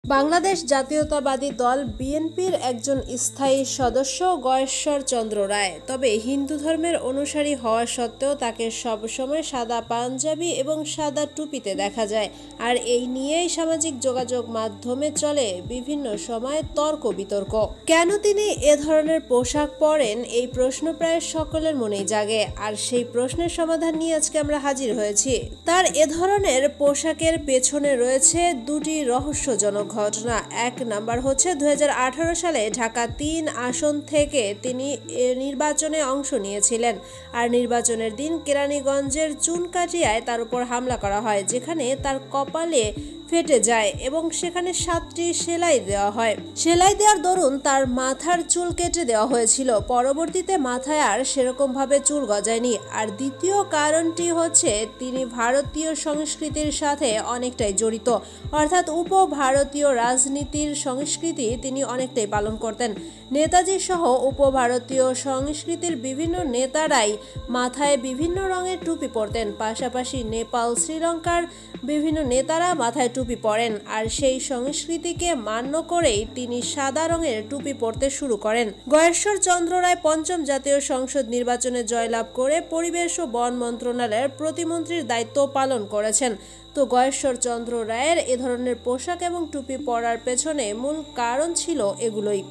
বাংলাদেশ জাতীয়তাবাদী দল বিএনপির একজন স্থায়ী সদস্য গয়েশ্বর চন্দ্র রায়। তবে হিন্দু ধর্মের অনুসারী হওয়া সত্ত্বেও তাকে সবসময় সাদা পাঞ্জাবি এবং সাদা টুপিতে দেখা যায়। আর এই নিয়েই সামাজিক যোগাযোগ মাধ্যমে চলে বিভিন্ন সময় তর্ক বিতর্ক। কেন তিনি এ ধরনের পোশাক পরেন, এই প্রশ্ন প্রায় সকলের মনেই জাগে। আর সেই প্রশ্নের সমাধান নিয়ে আজকে আমরা হাজির হয়েছি। তার এ ধরনের পোশাকের পেছনে রয়েছে দুটি রহস্যজনক ঘটনা। এক নাম্বার হচ্ছে 2018 সালে ঢাকা 3 আসন থেকে তিনি নির্বাচনে অংশ নিয়েছিলেন। আর নির্বাচনের দিন কেরানীগঞ্জের চুনকাটিয়ায় তার উপর হামলা করা হয়, যেখানে তার কপালে ফেটে যায় এবং সেখানে 7টি সেলাই দেওয়া হয়। সেলাই দেওয়ার দরুন তার মাথার চুল কেটে দেওয়া হয়েছিল। পরবর্তীতে মাথায় আর সেরকম ভাবে চুল গজায়নি। আর দ্বিতীয় কারণটি হচ্ছে তিনি ভারতীয় সংস্কৃতির সাথে অনেকটাই জড়িত, অর্থাৎ উপ-ভারতীয় রাজনীতির সংস্কৃতি তিনি অনেকটাই পালন করতেন। নেতাজি সহ উপ-ভারতীয় সংস্কৃতির বিভিন্ন নেতারাই মাথায় বিভিন্ন রঙের টুপি পরতেন। পাশাপাশি নেপাল, শ্রীলঙ্কার বিভিন্ন নেতারা মাথায় টুপি পরেন। আর সেই সংস্কৃতিকে মান্য করেই তিনি সাদা রঙের টুপি পরতে শুরু করেন। গয়েশ্বর চন্দ্র রায় 5ম জাতীয় সংসদ নির্বাচনে জয়লাভ করে পরিবেশ ও বন মন্ত্রণালয়ের প্রতিমন্ত্রীর দায়িত্ব পালন করেছেন। তো গয়েশ্বর চন্দ্র রায়ের এ ধরনের পোশাক এবং টুপি পরার পেছনে মূল কারণ ছিল এগুলোই।